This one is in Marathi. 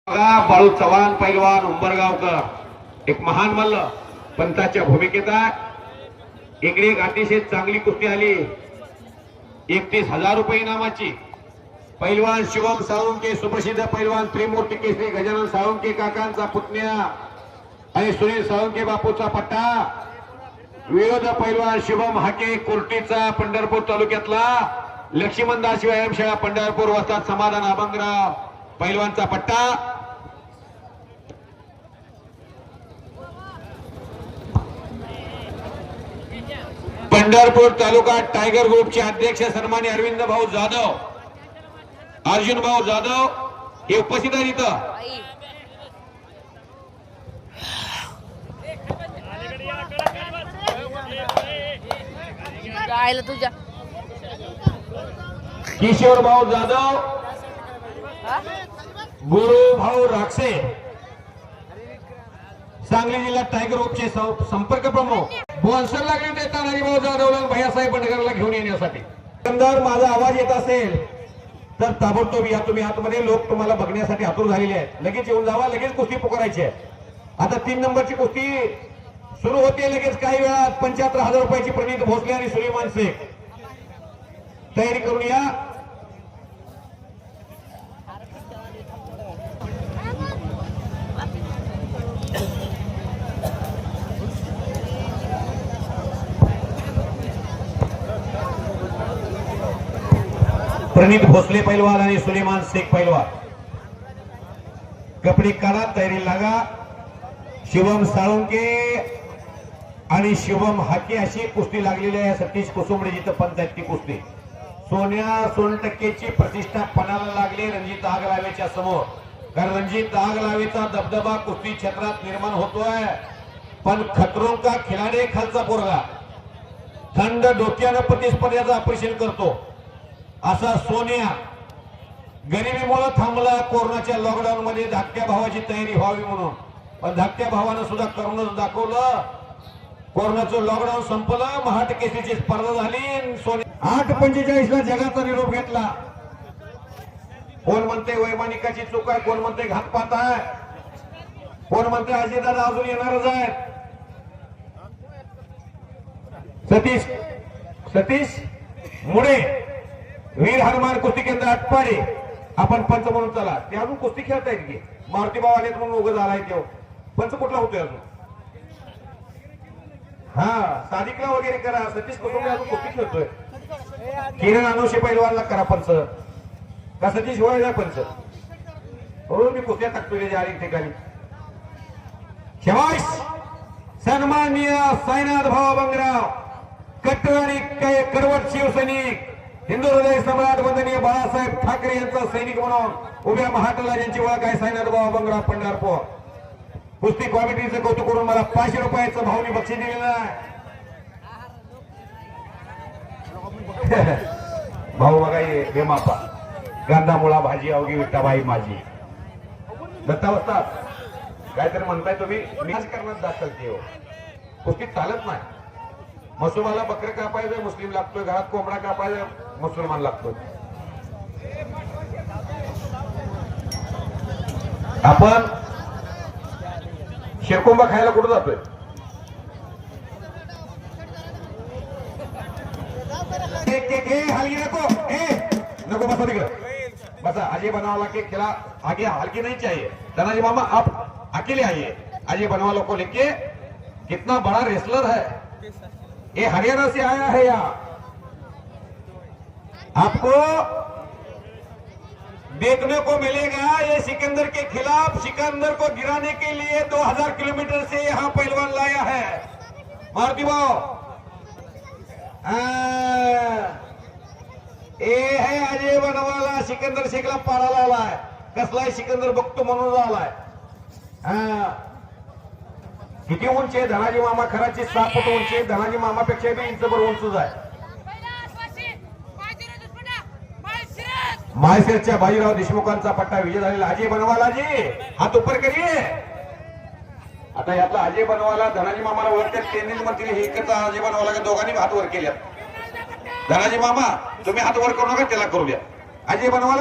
बाळू चव्हाण पैलवान उंबरगावकर एक महान मल्ल पंताच्या भूमिकेत आहे। इकडे एक अतिशय चांगली कुस्ती आली 31,000 रुपये इनामाची। पैलवान शिवम साळुंके सुप्रसिद्ध पैलवान त्रिमूर्ती केसरी गजानन साळुंके काकांचा पुतण्या आणि सुनील साळुंके बापूचा पट्टा। विरोध पैलवान शुभम हाके कुर्टीचा पंढरपूर तालुक्यातला लक्ष्मणदास व्यायामशाळा पंढरपूर वस्ताद समाधान अभंगराव पैलवानचा पट्टा। पंढरपूर तालुका टायगर ग्रुपचे अध्यक्ष सन्मान्य अरविंद भाऊ जाधव, अर्जुन भाऊ जाधव हे उपस्थित आहेत इथं। तुझ्या किशोर भाऊ जाधव, गुरु भाऊ राक्षे, सांगली जिल्हा टायगर ग्रुपचे संपर्क प्रमुख बोनसर लागले ते तानाजी भाऊ जाधवला भैयासाहेब बंडकरला घेऊन येण्यासाठी। एकंदर माझा आवाज येत असेल तर ताबडतोब या तुम्ही आतमध्ये, लोक तुम्हाला बघण्यासाठी आतुर झालेले आहेत। लगेच येऊन जावा, लगेच कुस्ती पुकारायची आहे। आता 3 नंबरची कुस्ती सुरू होते लगेच काही वेळात। 75,000 रुपयाची प्रणित भोसले आणि सुलेमान शेख तयारी करून या। प्रणित भोसले पैलवान आणि सुलेमान शेख पैलवान कपडे काढा, तयारी लागा। शिवम साळुंके आणि शुभम हाके अशी कुस्ती लागलेली आहे। सतीश कुसुंबडे जिथं पंचायत ती कुस्ती सोन्याची प्रतिष्ठा पणाला लागली रणजित आगलावेच्या समोर। कारण रणजित आगलावेचा दबदबा कुस्ती क्षेत्रात निर्माण होतोय, पण खतरों का खिलाडी खालचा पोरगा थंड डोक्यानं प्रतिस्पर्ध्याचं ऑपरेशन करतो। असा सोन्या गरिबीमुळे थांबला कोरोनाच्या लॉकडाऊन मध्ये धाकट्या भावाची तयारी व्हावी म्हणून, पण धाकट्या भावानं सुद्धा करूनच दाखवलं। कोरोनाचं लॉकडाऊन संपलं, महाट केसरीची स्पर्धा झाली। सोन्या 8:45 ला जगाचा निरोप घेतला। कोण म्हणते वैमानिकाची चूक आहे, कोण म्हणते घातपात आहे, कोण म्हणते अजितदादा अजून येणारच आहेत। सतीश मुळे वीर हनुमान कुस्ती केंद्र आटपाडी आपण पंच म्हणून चला। ते अजून कुस्ती खेळतायत की मारुती भाऊ आलेत म्हणून उगाच आलाय तेव्हा पंच कुठला होतोय अजून? हा सादिकला वगैरे करा। सतीश कुटुंबे अजून कुस्ती खेळतोय। किरण अनुषे पैलवानला करा पंच का सतीश व्हायला पंच हो। मी कुस्त्या टाकतोय त्याच्या अनेक ठिकाणी। शाबास सन्माननीय साईनाथ भाऊ अभंगराव कट्टर आणि कडवट शिवसैनिक हिंदू हृदय सम्राट वंदनीय बाळासाहेब ठाकरे यांचा सैनिक म्हणून उभ्या महाटला ज्यांची ओळख आहे साईनाथ भाऊ अभंगराव पंढरपूर। कुस्ती कमिटीचं कौतुक करून मला 500 रुपयाचं भावनी बक्षीस दिलेलं आहे। भाऊ बघा हे मापा गांधा मुळा भाजी अवघी विठ्ठाबाई माझी दत्तावस्था काहीतरी म्हणताय तुम्ही। राजकारणात दाखल ते कुस्तीत चालत नाही। मसुबाला बकरे कापायचं मुस्लिम लागतोय, घरात कोंबडा कापायचं मुसलमान लागतोय। आपण शेरकोंबा खायला कुठं जातोय? हलगी नको बसा तिकडे बसा। अजय बनवाला के खिला आगे हल्की नहीं चाहिए। धनाजी मामा आप अकेले आइए। अजय बनवाला को लेके कितना बड़ा रेसलर है, ये हरियाणा से आया है। यहाँ आपको देखने को मिलेगा ये सिकंदर के खिलाफ, सिकंदर को गिराने के लिए 2000 किलोमीटर से यहाँ पहलवान लाया है मारुति भाव। ये है अजय बनवाला सिकंदर शेखला पाडाला आलाय। कसलाय सिकंदर बघतो म्हणून आलाय। किती उंच आहे धनाजी मामा? खराची 6 फूट उंच आहे। धनाजी मामापेक्षा बी इंचभर उंचच आहे। माळशेरच्या बाजीराव देशमुखांचा पट्टा विजय झालेला। अजय बनवालाजी हात ऊपर करिए। आता यातला अजय बनवाला धनाजी मामाला ओळखतात केंद्रीय मंत्री हे करता अजय बनवाला का दोघांनी हात वर केल्यात। धनाजी मामा तुम्ही हात वर करू नका, त्याला करू द्या। अजय बनवाला